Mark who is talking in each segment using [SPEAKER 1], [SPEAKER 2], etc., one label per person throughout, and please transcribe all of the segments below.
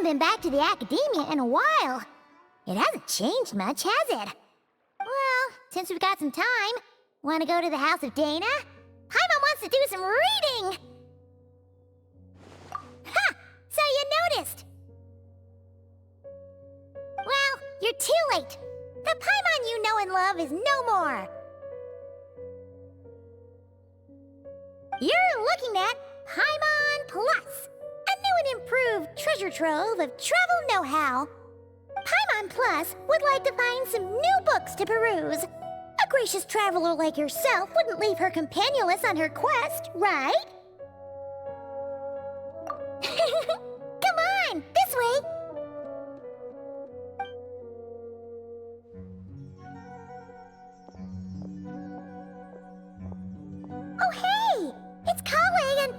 [SPEAKER 1] haven't been back to the academia in a while. It hasn't changed much, has it? Well, since we've got some time, want to go to the house of Dana? Paimon wants to do some reading! Ha! So you noticed! Well, you're too late. The Paimon you know and love is no more. You're looking at Paimon Plus, a new and improved treasure trove of travel know-how. Paimon Plus would like to find some new books to peruse. A gracious traveler like yourself wouldn't leave her companionless on her quest, right? Come on, this way! Oh, hey! It's Kale and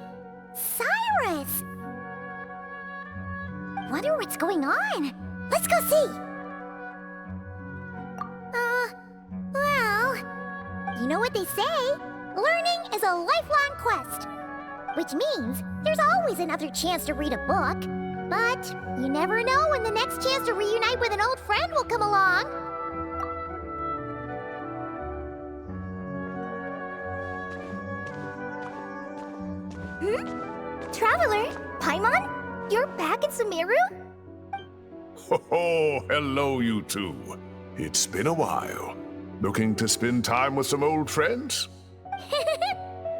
[SPEAKER 1] Cyrus! Wonder what's going on. Let's go see! Well... You know what they say? Learning is a lifelong quest. Which means there's always another chance to read a book. But you never know when the next chance to reunite with an old friend will come along. Traveler, Paimon? You're back in Sumeru?
[SPEAKER 2] Oh, hello, you two. It's been a while. Looking to spend time with some old friends?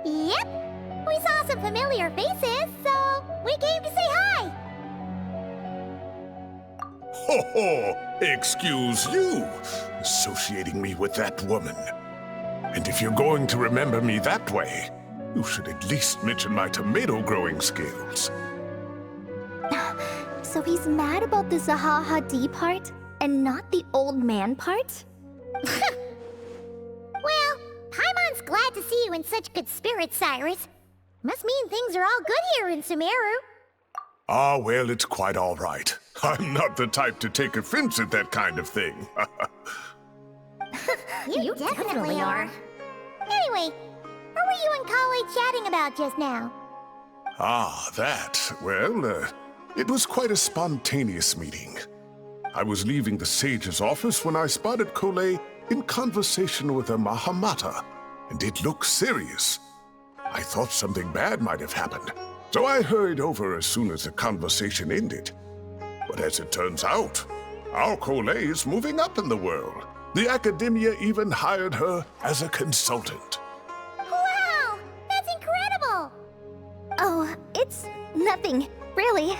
[SPEAKER 1] Yep. We saw some familiar faces, so we came to say hi.
[SPEAKER 2] Ho ho! Excuse you, associating me with that woman. And if you're going to remember me that way, you should at least mention my tomato growing skills.
[SPEAKER 3] So he's mad about the Zaha D part and not the old man part?
[SPEAKER 1] Well, Paimon's glad to see you in such good spirits, Cyrus. Must mean things are all good here in Sumeru.
[SPEAKER 2] Ah, well, it's quite all right. I'm not the type to take offense at that kind of thing.
[SPEAKER 1] You definitely are. Anyway, what were you and Kale chatting about just now?
[SPEAKER 2] Ah, that. Well, it was quite a spontaneous meeting. I was leaving the sage's office when I spotted Kale in conversation with a Mahamata, and it looked serious. I thought something bad might have happened, so I hurried over as soon as the conversation ended. But as it turns out, our Kale is moving up in the world. The academia even hired her as a consultant.
[SPEAKER 1] Wow! That's incredible!
[SPEAKER 3] Oh, it's nothing, really.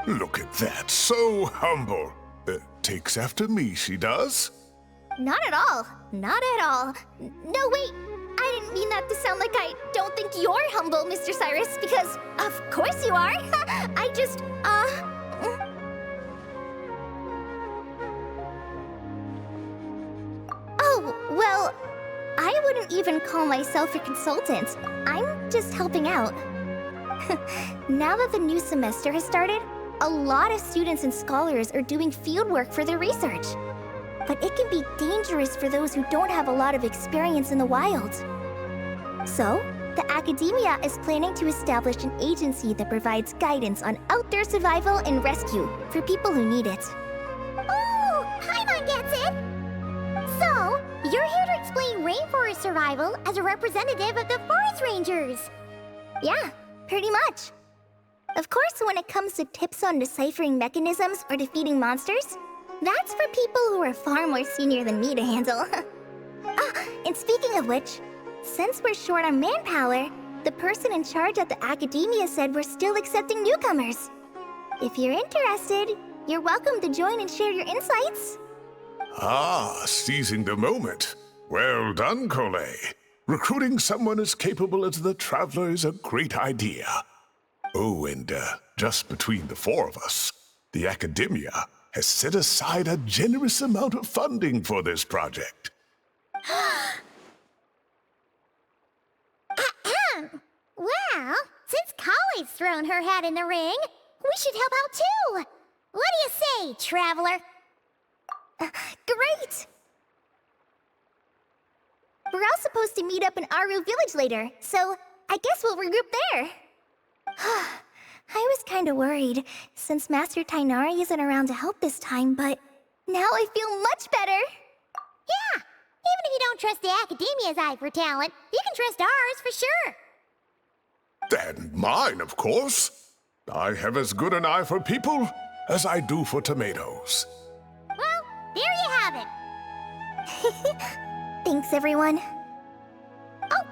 [SPEAKER 2] Look at that, so humble. Takes after me, she does.
[SPEAKER 3] Not at all. Not at all. No, wait. I didn't mean that to sound like I don't think you're humble, Mr. Cyrus, because of course you are. I just, Oh, well, I wouldn't even call myself a consultant. I'm just helping out. Now that the new semester has started, a lot of students and scholars are doing fieldwork for their research. But it can be dangerous for those who don't have a lot of experience in the wild. So, the academia is planning to establish an agency that provides guidance on outdoor survival and rescue for people who need it.
[SPEAKER 1] Oh, Paimon gets it! So, you're here to explain rainforest survival as a representative of the forest rangers.
[SPEAKER 3] Yeah, pretty much. Of course, when it comes to tips on deciphering mechanisms or defeating monsters, that's for people who are far more senior than me to handle. And speaking of which, since we're short on manpower, the person in charge at the academia said we're still accepting newcomers. If you're interested, you're welcome to join and share your insights.
[SPEAKER 2] Ah, seizing the moment. Well done, Kale. Recruiting someone as capable as the Traveler is a great idea. Oh, and just between the four of us, the academia has set aside a generous amount of funding for this project.
[SPEAKER 1] Well, since Kale's thrown her hat in the ring, we should help out too. What do you say, Traveler?
[SPEAKER 3] Great! We're all supposed to meet up in Aru Village later, so I guess we'll regroup there. I was kinda worried, since Master Tainari isn't around to help this time, but now I feel much better!
[SPEAKER 1] Yeah! Even if you don't trust the Academia's eye for talent, you can trust ours for sure!
[SPEAKER 2] And mine, of course. I have as good an eye for people as I do for tomatoes.
[SPEAKER 1] Well, there you have it!
[SPEAKER 3] Thanks, everyone.
[SPEAKER 1] Oh,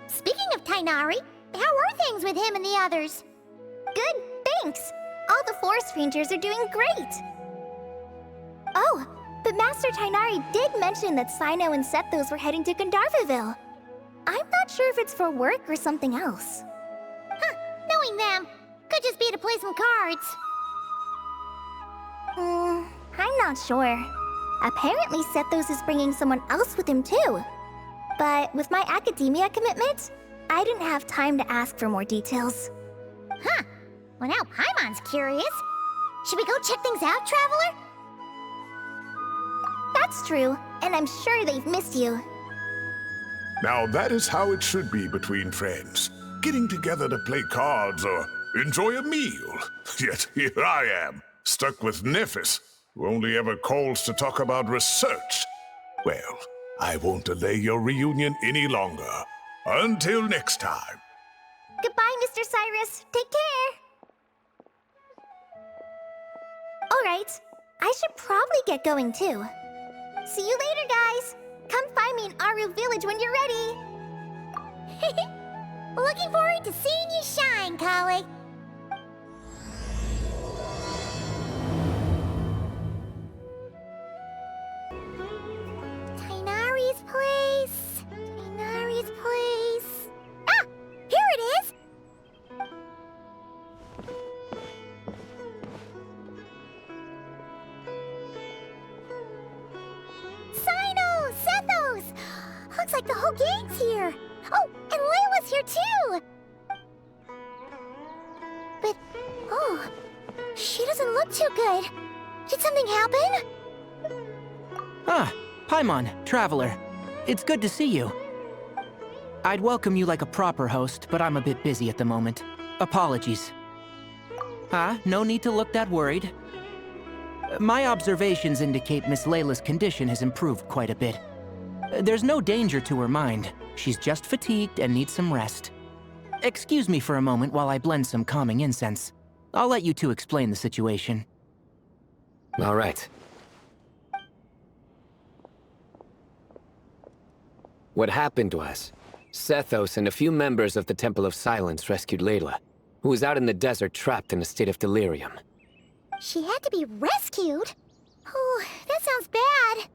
[SPEAKER 1] speaking of Tainari, how are things with him and the others?
[SPEAKER 3] Good, thanks! All the forest rangers are doing great! Oh, but Master Tainari did mention that Sino and Sethos were heading to Gandharvaville. I'm not sure if it's for work or something else.
[SPEAKER 1] Huh, knowing them, could just be to play some cards.
[SPEAKER 3] I'm not sure. Apparently Sethos is bringing someone else with him too. But with my academia commitment, I didn't have time to ask for more details.
[SPEAKER 1] Huh, well now Paimon's curious. Should we go check things out, Traveler?
[SPEAKER 3] That's true, and I'm sure they've missed you.
[SPEAKER 2] Now that is how it should be between friends. Getting together to play cards or enjoy a meal. Yet here I am, stuck with Nephis, who only ever calls to talk about research. Well, I won't delay your reunion any longer. Until next time.
[SPEAKER 3] Goodbye, Mr. Cyrus. Take care. Alright, I should probably get going too. See you later, guys. Come find me in Aru Village when you're ready.
[SPEAKER 1] Looking forward to seeing you shine, Kale. Tainari's place. Tainari's place. Ah! Here it is! Sino! Sethos! Looks like the whole gang's here. Oh, and Layla's here too! But, oh, she doesn't look too good. Did something happen?
[SPEAKER 4] Ah, Paimon, Traveler. It's good to see you. I'd welcome you like a proper host, but I'm a bit busy at the moment. Apologies. No need to look that worried. My observations indicate Miss Layla's condition has improved quite a bit. There's no danger to her mind. She's just fatigued and needs some rest. Excuse me for a moment while I blend some calming incense. I'll let you two explain the situation.
[SPEAKER 5] All right. What happened was, Sethos and a few members of the Temple of Silence rescued Layla, who was out in the desert trapped in a state of delirium.
[SPEAKER 1] She had to be rescued? Oh, that sounds bad.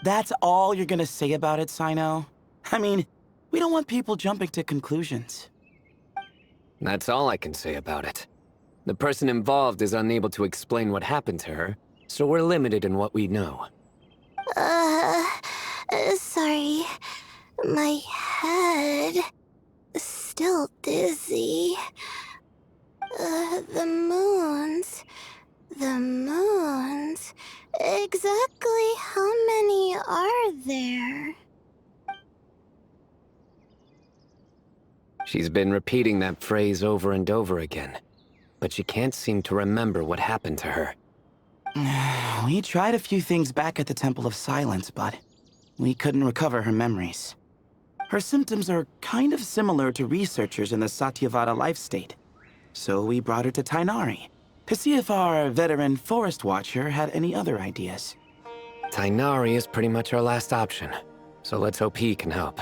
[SPEAKER 6] That's all you're gonna say about it, Sino? I mean, we don't want people jumping to conclusions.
[SPEAKER 5] That's all I can say about it. The person involved is unable to explain what happened to her, so we're limited in what we know.
[SPEAKER 3] Sorry. My head is still dizzy. The moons. Exactly how many are there?
[SPEAKER 5] She's been repeating that phrase over and over again, but she can't seem to remember what happened to her.
[SPEAKER 6] We tried a few things back at the Temple of Silence, but we couldn't recover her memories. Her symptoms are kind of similar to researchers in the Satyavada life state. So we brought her to Tainari to see if our veteran forest watcher had any other ideas.
[SPEAKER 5] Tainari is pretty much our last option, so let's hope he can help.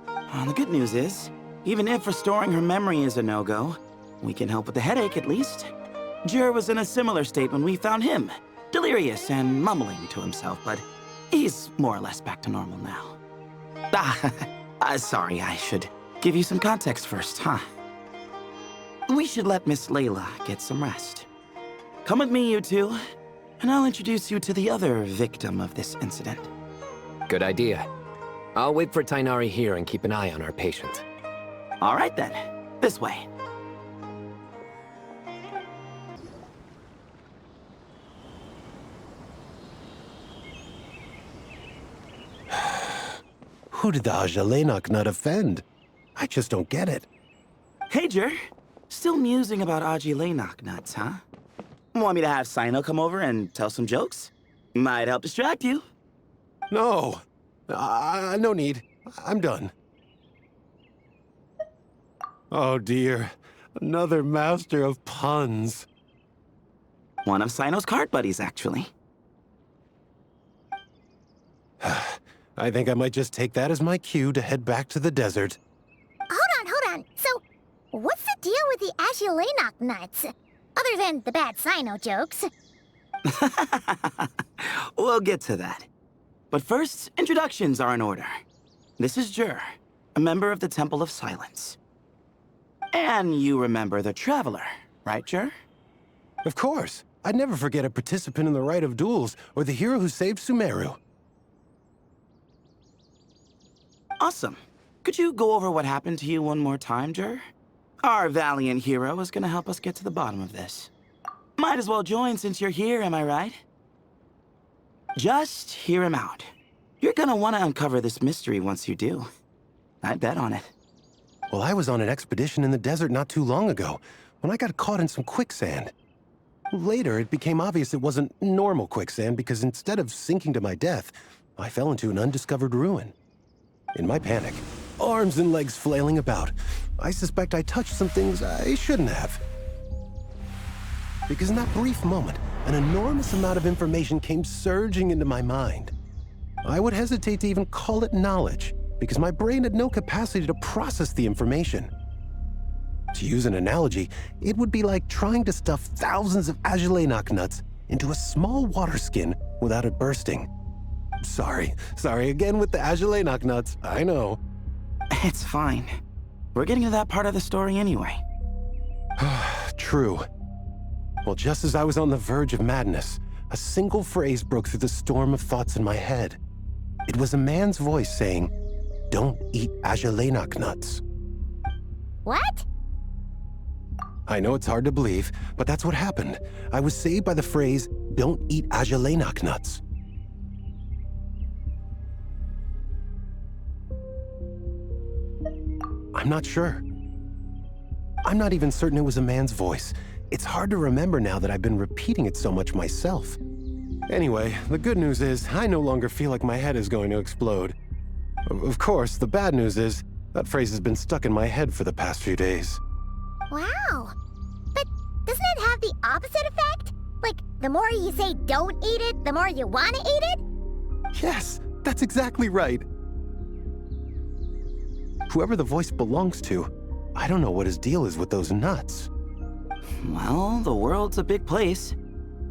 [SPEAKER 6] The good news is, even if restoring her memory is a no-go, we can help with the headache at least. Jur was in a similar state when we found him, delirious and mumbling to himself, but he's more or less back to normal now. Sorry, I should give you some context first, huh? We should let Miss Layla get some rest. Come with me, you two, and I'll introduce you to the other victim of this incident.
[SPEAKER 5] Good idea. I'll wait for Tainari here and keep an eye on our patient.
[SPEAKER 6] All right then, this way.
[SPEAKER 7] Who did the Ajalenok not offend? I just don't get it.
[SPEAKER 6] Hey, Jur. Still musing about Aji nuts, huh? Want me to have Sino come over and tell some jokes? Might help distract you.
[SPEAKER 7] No. No need. I'm done. Oh dear. Another master of puns.
[SPEAKER 6] One of Sino's card buddies, actually.
[SPEAKER 7] I think I might just take that as my cue to head back to the desert.
[SPEAKER 1] Hold on. So, what's the deal with the Agilenok nuts? Other than the bad Sino jokes.
[SPEAKER 6] We'll get to that. But first, introductions are in order. This is Jur, a member of the Temple of Silence. And you remember the Traveler, right, Jur?
[SPEAKER 7] Of course. I'd never forget a participant in the Rite of Duels or the hero who saved Sumeru.
[SPEAKER 6] Awesome. Could you go over what happened to you one more time, Jur? Our valiant hero is gonna help us get to the bottom of this. Might as well join since you're here, am I right? Just hear him out. You're gonna want to uncover this mystery once you do. I bet on it.
[SPEAKER 7] Well, I was on an expedition in the desert not too long ago when I got caught in some quicksand. Later, it became obvious it wasn't normal quicksand because instead of sinking to my death, I fell into an undiscovered ruin. In my panic, arms and legs flailing about, I suspect I touched some things I shouldn't have. Because in that brief moment, an enormous amount of information came surging into my mind. I would hesitate to even call it knowledge, because my brain had no capacity to process the information. To use an analogy, it would be like trying to stuff thousands of Agilenok nuts into a small water skin without it bursting. Sorry again with the Agilenok nuts, I know.
[SPEAKER 6] It's fine. We're getting to that part of the story anyway.
[SPEAKER 7] True. Well, just as I was on the verge of madness, a single phrase broke through the storm of thoughts in my head. It was a man's voice saying, "Don't eat Agilenok nuts."
[SPEAKER 1] What?
[SPEAKER 7] I know it's hard to believe, but that's what happened. I was saved by the phrase, "Don't eat Agilenok nuts." I'm not sure. I'm not even certain it was a man's voice. It's hard to remember now that I've been repeating it so much myself. Anyway, the good news is I no longer feel like my head is going to explode. Of course, the bad news is that phrase has been stuck in my head for the past few days.
[SPEAKER 1] Wow. But doesn't it have the opposite effect? Like, the more you say don't eat it, the more you want to eat it?
[SPEAKER 7] Yes, that's exactly right. Whoever the voice belongs to, I don't know what his deal is with those nuts.
[SPEAKER 6] Well, the world's a big place.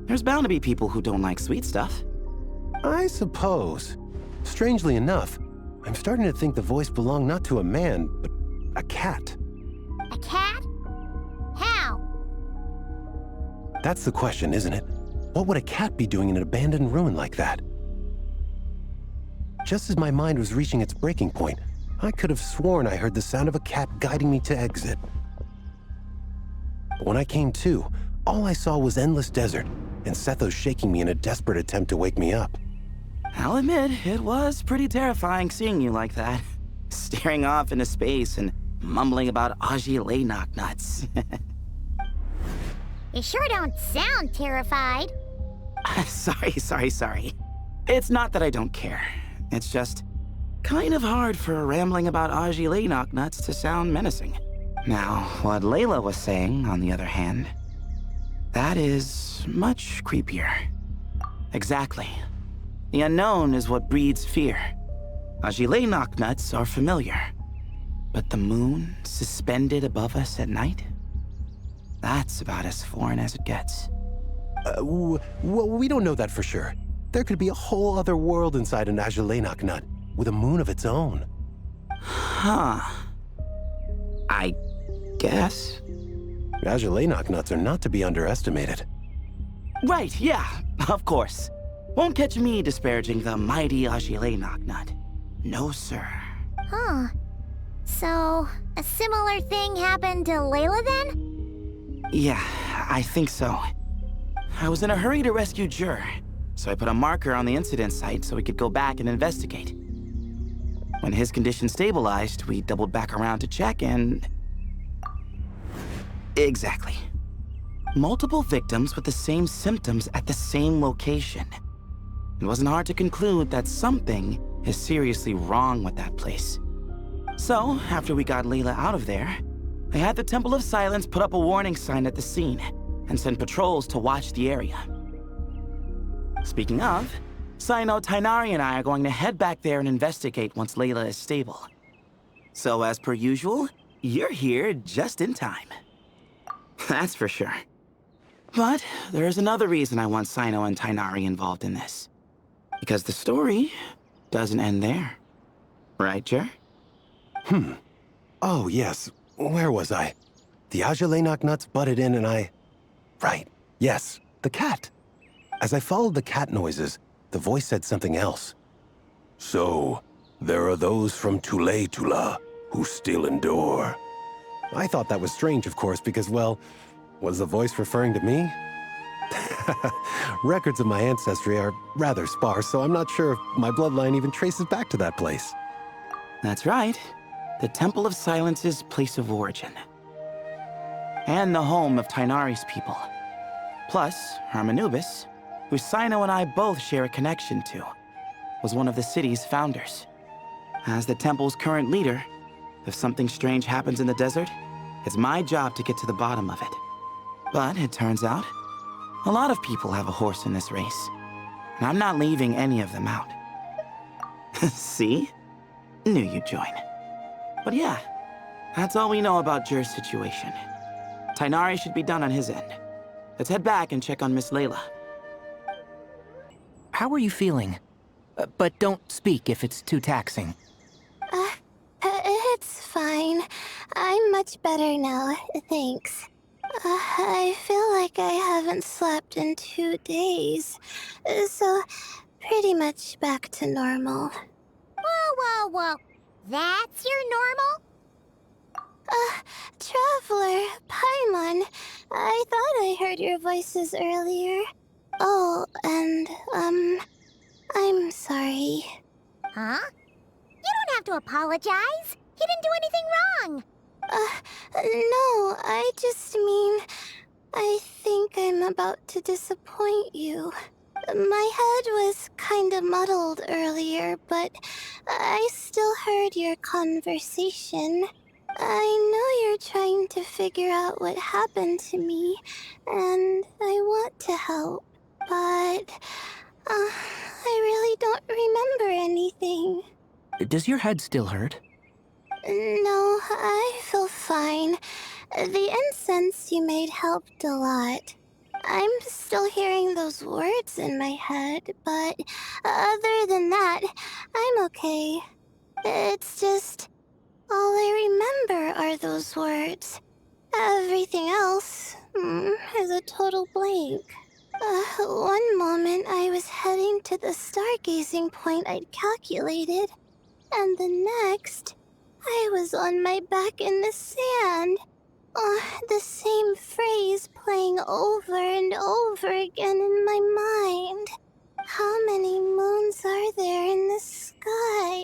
[SPEAKER 6] There's bound to be people who don't like sweet stuff.
[SPEAKER 7] I suppose. Strangely enough, I'm starting to think the voice belonged not to a man, but a cat.
[SPEAKER 1] A cat? How?
[SPEAKER 7] That's the question, isn't it? What would a cat be doing in an abandoned ruin like that? Just as my mind was reaching its breaking point, I could have sworn I heard the sound of a cat guiding me to exit. But when I came to, all I saw was endless desert, and Sethos shaking me in a desperate attempt to wake me up.
[SPEAKER 6] I'll admit, it was pretty terrifying seeing you like that. Staring off into space and mumbling about Agilenok nuts.
[SPEAKER 1] You sure don't sound terrified.
[SPEAKER 6] Sorry. It's not that I don't care. It's just kind of hard for rambling about Agilenok nuts to sound menacing. Now, what Layla was saying, on the other hand, that is much creepier. Exactly. The unknown is what breeds fear. Agilenok nuts are familiar. But the moon suspended above us at night? That's about as foreign as it gets.
[SPEAKER 7] Well, we don't know that for sure. There could be a whole other world inside an Agilenok nut, with a moon of its own.
[SPEAKER 6] Huh. I guess.
[SPEAKER 7] Agilenok nuts are not to be underestimated.
[SPEAKER 6] Right, yeah, of course. Won't catch me disparaging the mighty Agilenok nut. No, sir.
[SPEAKER 1] Huh. So, a similar thing happened to Layla then?
[SPEAKER 6] Yeah, I think so. I was in a hurry to rescue Jur, so I put a marker on the incident site so we could go back and investigate. When his condition stabilized, we doubled back around to check and... Exactly. Multiple victims with the same symptoms at the same location. It wasn't hard to conclude that something is seriously wrong with that place. So, after we got Layla out of there, I had the Temple of Silence put up a warning sign at the scene and send patrols to watch the area. Speaking of, Sino, Tainari, and I are going to head back there and investigate once Layla is stable. So, as per usual, you're here just in time. That's for sure. But there's another reason I want Sino and Tainari involved in this. Because the story doesn't end there. Right, Jer?
[SPEAKER 7] Oh, yes. Where was I? The Ajalay nuts butted in and I... Right. Yes. The cat. As I followed the cat noises, the voice said something else. So, there are those from Tula who still endure. I thought that was strange, of course, because, well, was the voice referring to me? Records of my ancestry are rather sparse, so I'm not sure if my bloodline even traces back to that place.
[SPEAKER 6] That's right. The Temple of Silence's place of origin. And the home of Tainari's people. Plus, Harmonubis, who Sino and I both share a connection to, was one of the city's founders. As the temple's current leader, if something strange happens in the desert, it's my job to get to the bottom of it. But it turns out, a lot of people have a horse in this race, and I'm not leaving any of them out. See? Knew you'd join. But yeah, that's all we know about Jer's situation. Tainari should be done on his end. Let's head back and check on Miss Layla.
[SPEAKER 4] How are you feeling? But don't speak if it's too taxing.
[SPEAKER 3] It's fine. I'm much better now, thanks. I feel like I haven't slept in 2 days, so pretty much back to normal.
[SPEAKER 1] Whoa. That's your normal?
[SPEAKER 3] Traveler, Paimon, I thought I heard your voices earlier. Oh, and, I'm sorry.
[SPEAKER 1] Huh? You don't have to apologize. You didn't do anything wrong.
[SPEAKER 3] No, I just mean, I think I'm about to disappoint you. My head was kinda muddled earlier, but I still heard your conversation. I know you're trying to figure out what happened to me, and I want to help, but I really don't remember anything.
[SPEAKER 4] Does your head still hurt?
[SPEAKER 3] No, I feel fine. The incense you made helped a lot. I'm still hearing those words in my head, but other than that, I'm okay. It's just... all I remember are those words. Everything else is a total blank. One moment I was heading to the stargazing point I'd calculated, and the next, I was on my back in the sand. The same phrase playing over and over again in my mind. How many moons are there in the sky?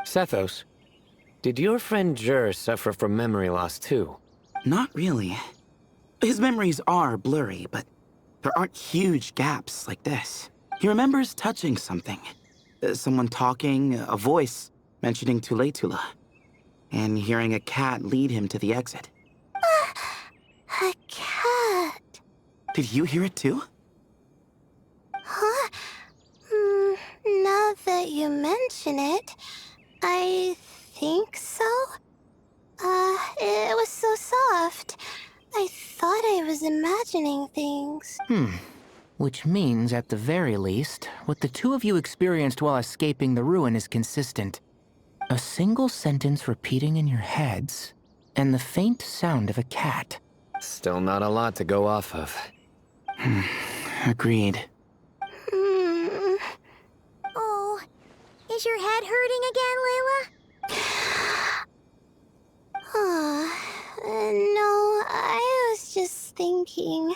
[SPEAKER 5] Sethos, did your friend Jer suffer from memory loss too?
[SPEAKER 6] Not really. His memories are blurry, but there aren't huge gaps like this. He remembers touching something. Someone talking, a voice mentioning Tula, and hearing a cat lead him to the exit.
[SPEAKER 3] A cat?
[SPEAKER 6] Did you hear it too?
[SPEAKER 3] Huh? Now that you mention it, I think so. It was so soft. I thought I was imagining things.
[SPEAKER 4] Which means, at the very least, what the two of you experienced while escaping the ruin is consistent. A single sentence repeating in your heads, and the faint sound of a cat.
[SPEAKER 5] Still not a lot to go off of.
[SPEAKER 6] Agreed.
[SPEAKER 1] Oh, is your head hurting again, Layla?
[SPEAKER 3] No, I was just thinking.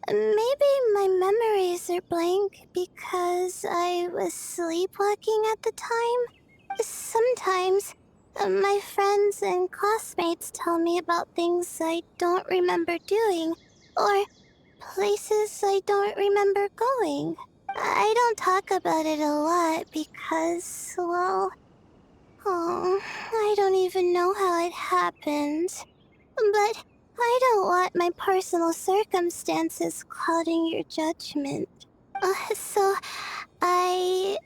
[SPEAKER 3] Maybe my memories are blank because I was sleepwalking at the time. Sometimes My friends and classmates tell me about things I don't remember doing, or places I don't remember going. I don't talk about it a lot because, well, I don't even know how it happened. But I don't want my personal circumstances clouding your judgment. So I,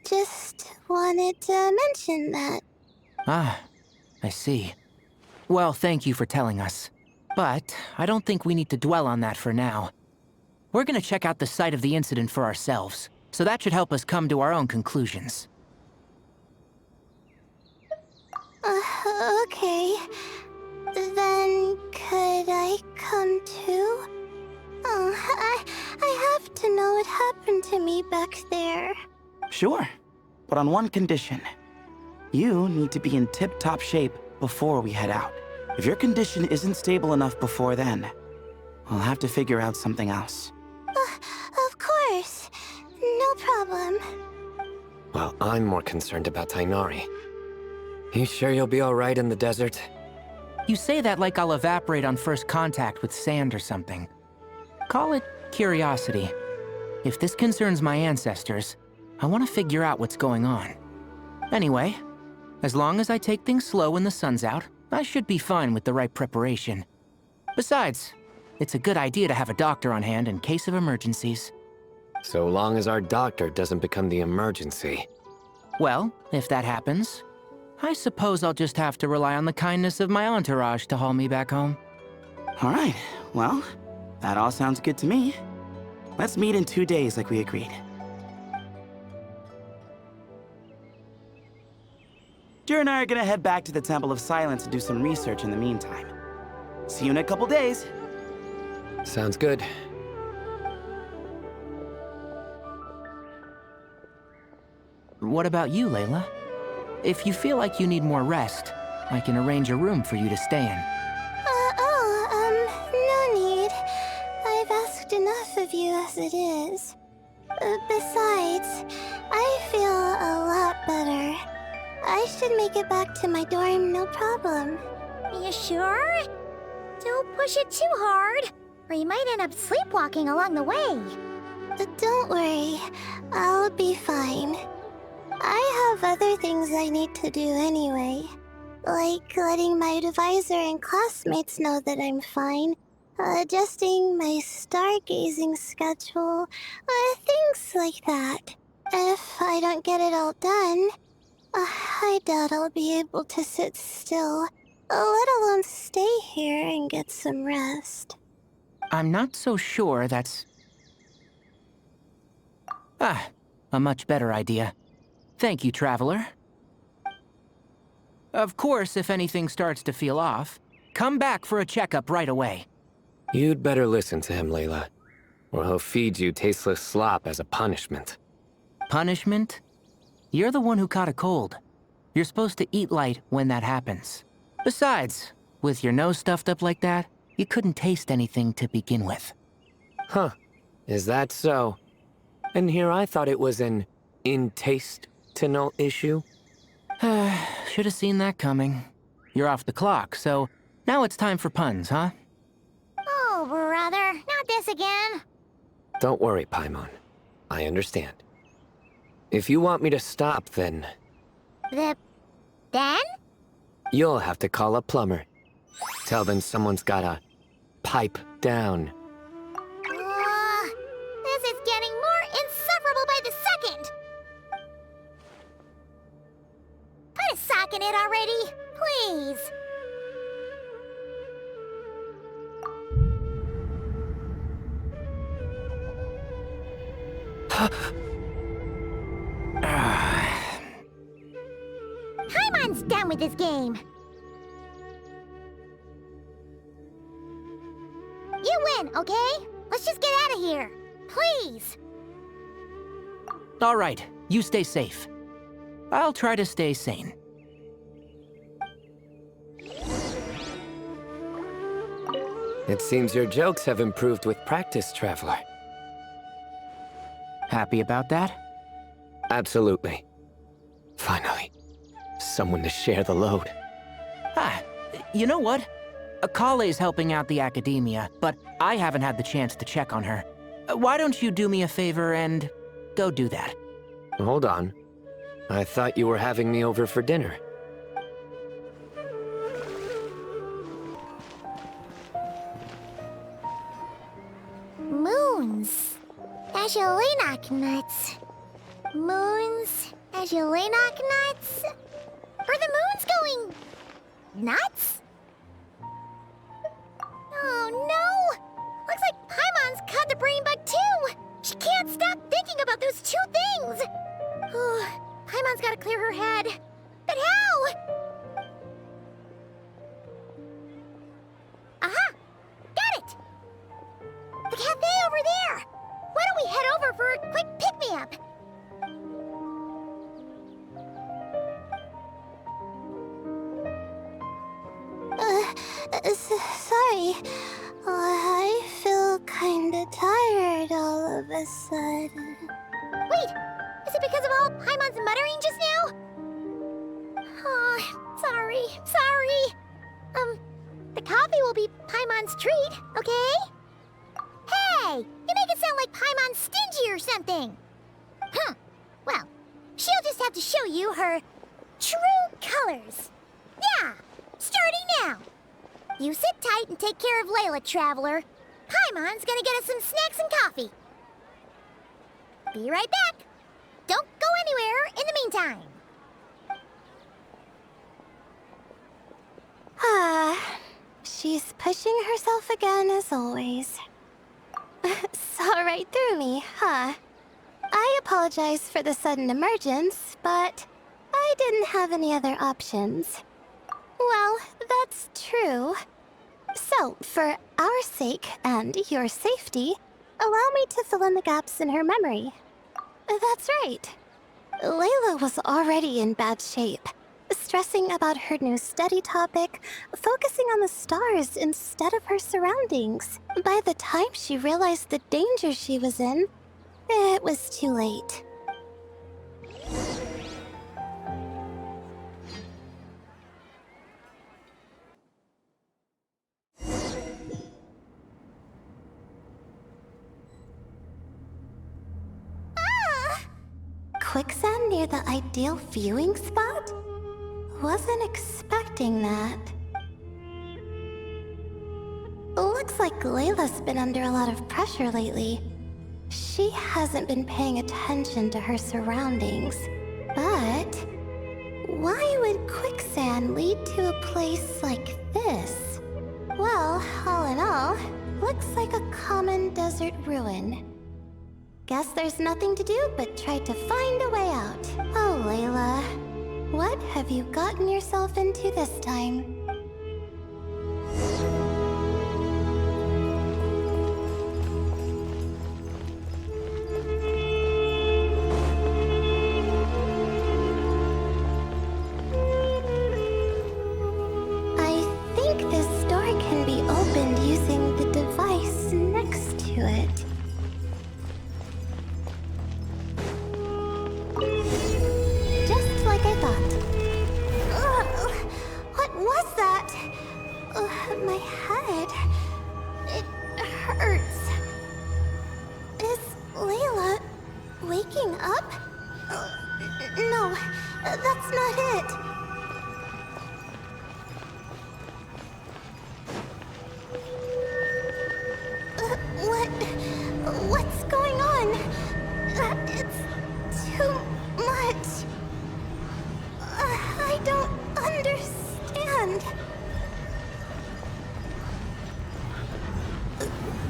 [SPEAKER 3] just wanted to mention that.
[SPEAKER 4] Ah, I see. Well, thank you for telling us. But I don't think we need to dwell on that for now. We're gonna check out the site of the incident for ourselves, so that should help us come to our own conclusions.
[SPEAKER 3] Okay. Then could I come too? I have to know what happened to me back there.
[SPEAKER 6] Sure, but on one condition. You need to be in tip-top shape before we head out. If your condition isn't stable enough before then, I'll have to figure out something else.
[SPEAKER 3] Of course. No problem.
[SPEAKER 5] Well, I'm more concerned about Tainari. You sure you'll be alright in the desert?
[SPEAKER 4] You say that like I'll evaporate on first contact with sand or something. Call it curiosity. If this concerns my ancestors, I want to figure out what's going on. Anyway, as long as I take things slow when the sun's out, I should be fine with the right preparation. Besides, it's a good idea to have a doctor on hand in case of emergencies.
[SPEAKER 5] So long as our doctor doesn't become the emergency.
[SPEAKER 4] Well, if that happens, I suppose I'll just have to rely on the kindness of my entourage to haul me back home.
[SPEAKER 6] All right, well, that all sounds good to me. Let's meet in 2 days like we agreed. Jer and I are gonna head back to the Temple of Silence to do some research in the meantime. See you in a couple days.
[SPEAKER 5] Sounds good.
[SPEAKER 4] What about you, Layla? If you feel like you need more rest, I can arrange a room for you to stay in.
[SPEAKER 3] No need. I've asked enough of you as it is. Besides, I feel a lot better. I should make it back to my dorm, no problem.
[SPEAKER 1] You sure? Don't push it too hard, or you might end up sleepwalking along the way.
[SPEAKER 3] Don't worry, I'll be fine. I have other things I need to do anyway. Like letting my advisor and classmates know that I'm fine, adjusting my stargazing schedule, things like that. If I don't get it all done, I doubt I'll be able to sit still, let alone stay here and get some rest.
[SPEAKER 4] I'm not so sure that's... a much better idea. Thank you, Traveler. Of course, if anything starts to feel off, come back for a checkup right away.
[SPEAKER 5] You'd better listen to him, Layla, or he'll feed you tasteless slop as a punishment.
[SPEAKER 4] Punishment? You're the one who caught a cold. You're supposed to eat light when that happens. Besides, with your nose stuffed up like that, you couldn't taste anything to begin with.
[SPEAKER 5] Huh. Is that so? And here I thought it was an intestinal issue.
[SPEAKER 4] Should have seen that coming. You're off the clock, so now it's time for puns, huh?
[SPEAKER 1] Oh, brother, not this again.
[SPEAKER 5] Don't worry, Paimon. I understand. If you want me to stop, then
[SPEAKER 1] Then?
[SPEAKER 5] you'll have to call a plumber. Tell them someone's gotta pipe down.
[SPEAKER 1] This is getting more insufferable by the second. Put a sock in it already, please. Paimon's done with this game. You win, okay? Let's just get out of here. Please.
[SPEAKER 4] All right, you stay safe. I'll try to stay sane.
[SPEAKER 5] It seems your jokes have improved with practice, Traveler.
[SPEAKER 4] Happy about that?
[SPEAKER 5] Absolutely. Finally. Someone to share the load.
[SPEAKER 4] Ah, you know what? Akale's helping out the academia, but I haven't had the chance to check on her. Why don't you do me a favor and go do that?
[SPEAKER 5] Hold on. I thought you were having me over for dinner.
[SPEAKER 1] Moons. Azulenak nuts. Moons. Azulenak nuts. Are the moons going nuts? Oh no! Looks like Paimon's caught the brain bug too! She can't stop thinking about those two things! Oh, Paimon's gotta clear her head. But how? Aha! Got it! The cafe over there! Why don't we head over for a quick pick-me-up?
[SPEAKER 3] Sorry. I feel kinda tired all of a sudden.
[SPEAKER 1] Wait! Is it because of all Paimon's muttering just now? Oh, sorry. The coffee will be Paimon's treat, okay? Hey! You make it sound like Paimon's stingy or something! Huh. Well, she'll just have to show you her true colors. Yeah! Starting now! You sit tight and take care of Layla, Traveler. Paimon's gonna get us some snacks and coffee. Be right back. Don't go anywhere in the meantime.
[SPEAKER 3] She's pushing herself again as always. Saw right through me, huh? I apologize for the sudden emergence, but I didn't have any other options. Well, that's true. So, for our sake and your safety, allow me to fill in the gaps in her memory. That's right. Layla was already in bad shape, stressing about her new study topic, focusing on the stars instead of her surroundings. By the time she realized the danger she was in, it was too late. Quicksand near the ideal viewing spot? Wasn't expecting that. Looks like Layla's been under a lot of pressure lately. She hasn't been paying attention to her surroundings. But why would quicksand lead to a place like this? Well, all in all, looks like a common desert ruin. Guess there's nothing to do but try to find a way out. Oh, Layla. What have you gotten yourself into this time? I think this door can be opened using the device next to it. Just like I thought. Ugh, what was that? My head. It hurts. Is Layla waking up? No, that's not it. What's going on? It's too much. I don't understand.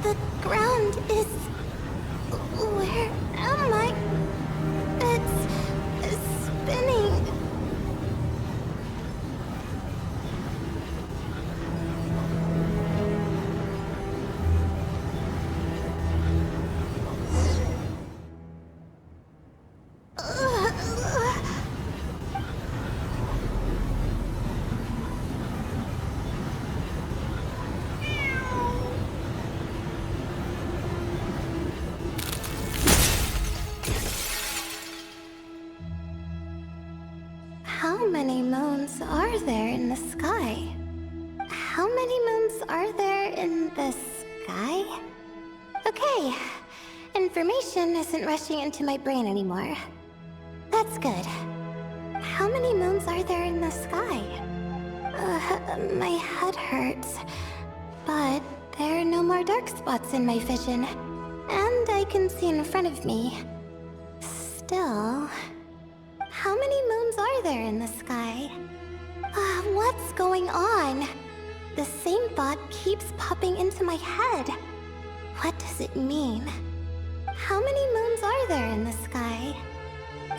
[SPEAKER 3] The ground is... Where am I? It's spinning. many moons are there in the sky? How many moons are there in the sky? Okay, information isn't rushing into my brain anymore. That's good. How many moons are there in the sky? My head hurts. But there are no more dark spots in my vision. And I can see in front of me. Still... How many moons are there in the sky? What's going on? The same thought keeps popping into my head. What does it mean? How many moons are there in the sky?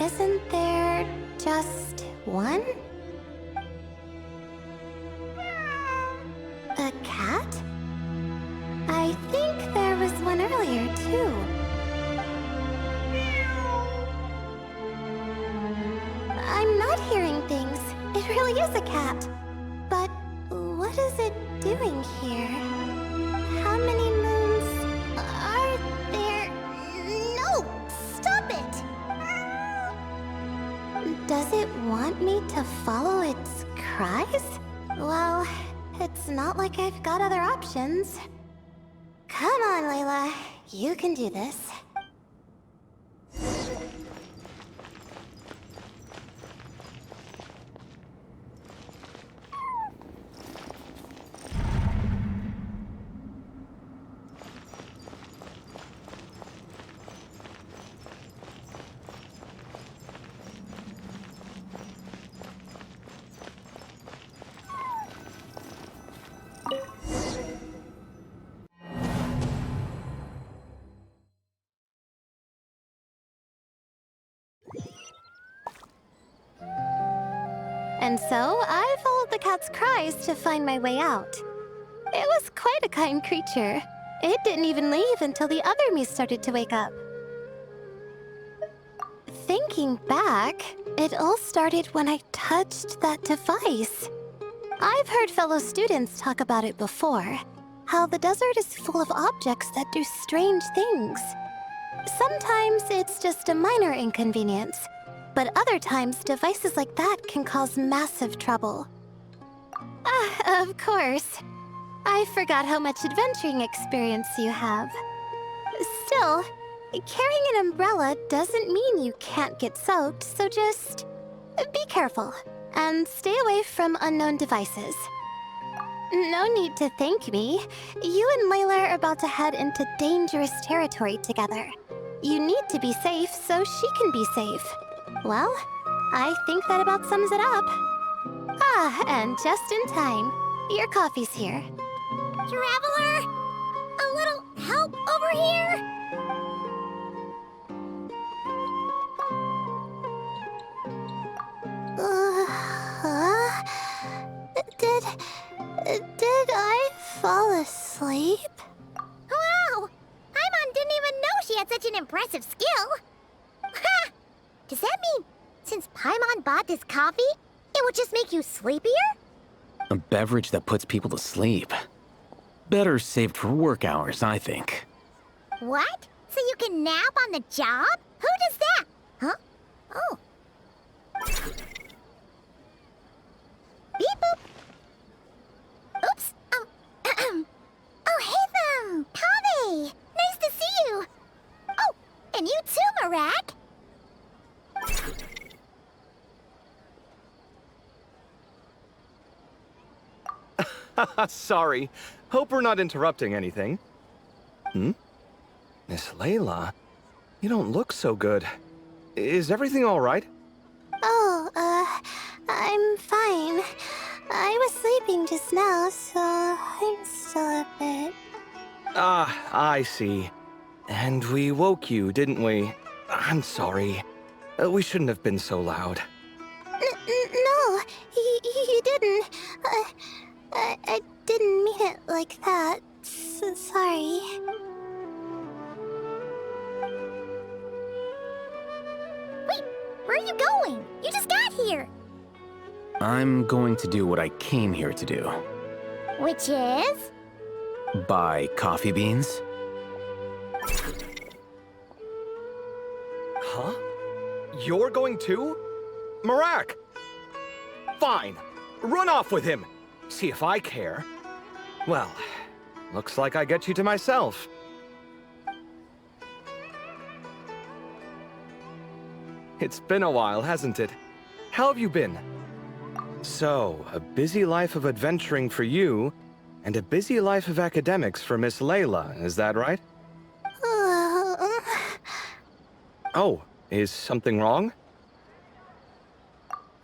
[SPEAKER 3] Isn't there just one? A cat? I think there was one earlier, too. I'm not hearing things. It really is a cat. But what is it doing here? How many moons are there? No! Stop it! Does it want me to follow its cries? Well, it's not like I've got other options. Come on, Layla. You can do this. And so, I followed the cat's cries to find my way out. It was quite a kind creature. It didn't even leave until the other me started to wake up. Thinking back, it all started when I touched that device. I've heard fellow students talk about it before. How the desert is full of objects that do strange things. Sometimes it's just a minor inconvenience. But other times, devices like that can cause massive trouble. Of course. I forgot how much adventuring experience you have. Still, carrying an umbrella doesn't mean you can't get soaked, so just be careful and stay away from unknown devices. No need to thank me. You and Layla are about to head into dangerous territory together. You need to be safe so she can be safe. Well, I think that about sums it up. And just in time. Your coffee's here.
[SPEAKER 1] Traveler! A little help over here?
[SPEAKER 3] Did I fall asleep?
[SPEAKER 1] Wow! Paimon didn't even know she had such an impressive skill. Ha! Does that mean since Paimon bought this coffee, it would just make you sleepier?
[SPEAKER 8] A beverage that puts people to sleep. Better saved for work hours, I think.
[SPEAKER 1] What? So you can nap on the job? Who does that? Huh? Oh. Beep boop. Oops. Oh, hey, Kave! Nice to see you. Oh, and you too, Marak.
[SPEAKER 9] Sorry. Hope we're not interrupting anything. Miss Layla, you don't look so good. Is everything all right?
[SPEAKER 3] Oh, I'm fine. I was sleeping just now, so I'm still a bit...
[SPEAKER 9] Ah, I see. And we woke you, didn't we? I'm sorry. We shouldn't have been so loud.
[SPEAKER 3] No, you didn't. I didn't mean it like that. Sorry.
[SPEAKER 1] Wait, where are you going? You just got here.
[SPEAKER 8] I'm going to do what I came here to do.
[SPEAKER 1] Which is?
[SPEAKER 8] Buy coffee beans.
[SPEAKER 9] Huh? You're going too? Marak! Fine. Run off with him. See if I care. Well, looks like I get you to myself. It's been a while, hasn't it? How have you been? So, a busy life of adventuring for you, and a busy life of academics for Miss Layla, is that right? Oh, is something wrong?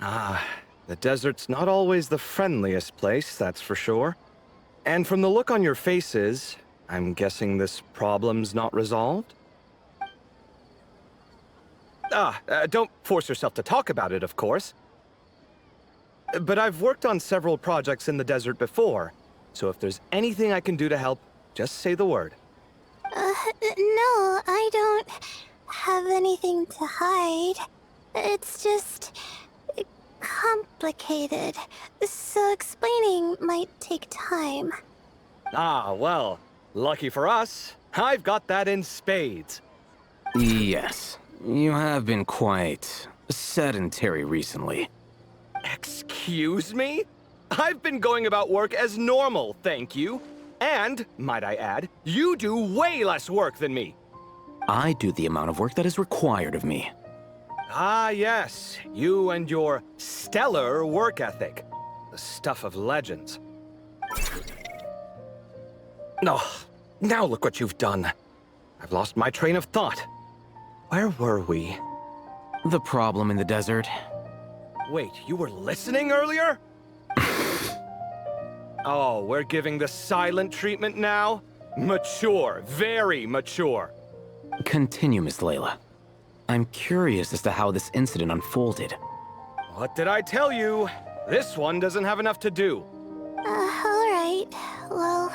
[SPEAKER 9] Ah, the desert's not always the friendliest place, that's for sure. And from the look on your faces, I'm guessing this problem's not resolved? Don't force yourself to talk about it, of course. But I've worked on several projects in the desert before, so if there's anything I can do to help, just say the word.
[SPEAKER 1] No, I don't have anything to hide. It's just complicated, so explaining might take time.
[SPEAKER 9] Ah, well, lucky for us, I've got that in spades.
[SPEAKER 8] Yes, you have been quite sedentary recently.
[SPEAKER 9] Excuse me? I've been going about work as normal, thank you. And, might I add, you do way less work than me.
[SPEAKER 8] I do the amount of work that is required of me.
[SPEAKER 9] Ah, yes, you and your stellar work ethic. The stuff of legends. Oh, now look what you've done. I've lost my train of thought. Where were we?
[SPEAKER 8] The problem in the desert.
[SPEAKER 9] Wait, you were listening earlier? Oh, we're giving the silent treatment now? Mature, very mature.
[SPEAKER 8] Continue, Miss Layla. I'm curious as to how this incident unfolded.
[SPEAKER 9] What did I tell you? This one doesn't have enough to do.
[SPEAKER 1] Alright. Well...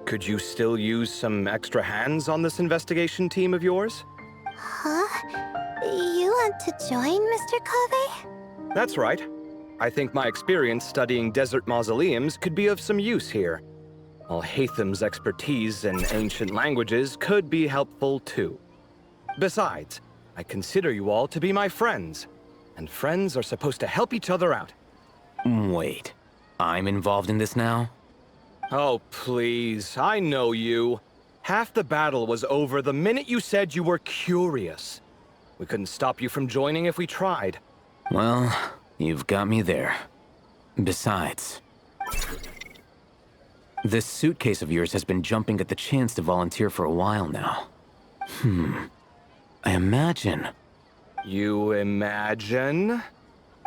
[SPEAKER 9] Could you still use some extra hands on this investigation team of yours?
[SPEAKER 1] Huh? You want to join, Mr. Kave?
[SPEAKER 9] That's right. I think my experience studying desert mausoleums could be of some use here. While Hatham's expertise in ancient languages could be helpful too. Besides, I consider you all to be my friends, and friends are supposed to help each other out.
[SPEAKER 8] Wait, I'm involved in this now?
[SPEAKER 9] Oh, please, I know you. Half the battle was over the minute you said you were curious. We couldn't stop you from joining if we tried.
[SPEAKER 8] Well, you've got me there. Besides, this suitcase of yours has been jumping at the chance to volunteer for a while now. I imagine
[SPEAKER 9] You imagine?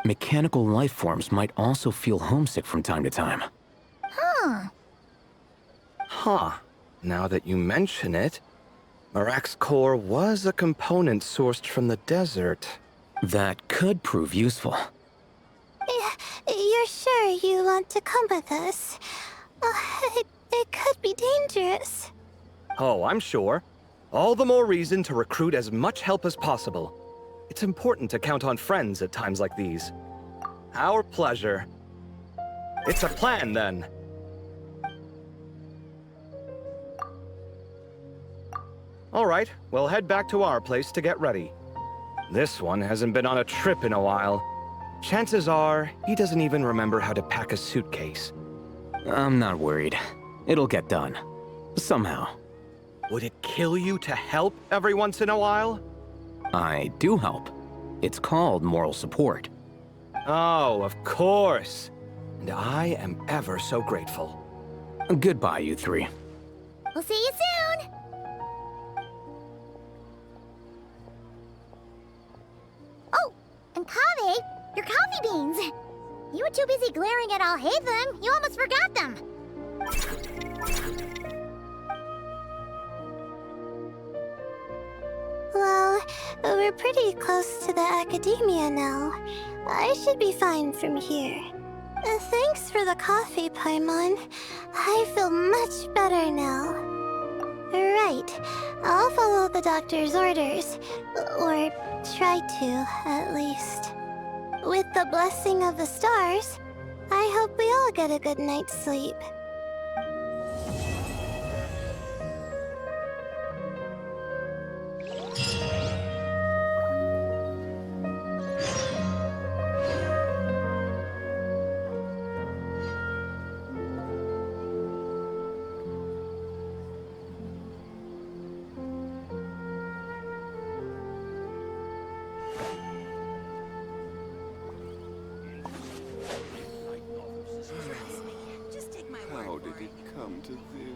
[SPEAKER 8] mechanical life forms might also feel homesick from time to time.
[SPEAKER 9] Huh. Now that you mention it, Marak's core was a component sourced from the desert.
[SPEAKER 8] That could prove useful.
[SPEAKER 1] You're sure you want to come with us? It could be dangerous.
[SPEAKER 9] Oh, I'm sure. All the more reason to recruit as much help as possible. It's important to count on friends at times like these. Our pleasure. It's a plan, then. All right, we'll head back to our place to get ready. This one hasn't been on a trip in a while. Chances are, he doesn't even remember how to pack a suitcase.
[SPEAKER 8] I'm not worried. It'll get done. Somehow.
[SPEAKER 9] Would it kill you to help every once in a while?
[SPEAKER 8] I do help. It's called moral support.
[SPEAKER 9] Oh, of course. And I am ever so grateful.
[SPEAKER 8] Goodbye, you three.
[SPEAKER 1] We'll see you soon! Oh, and Kave, your coffee beans! You were too busy glaring at Alhaitham, you almost forgot them! Well, we're pretty close to the academia now. I should be fine from here. Thanks for the coffee, Paimon. I feel much better now. Right. I'll follow the doctor's orders. Or try to, at least. With the blessing of the stars, I hope we all get a good night's sleep.
[SPEAKER 10] come to this?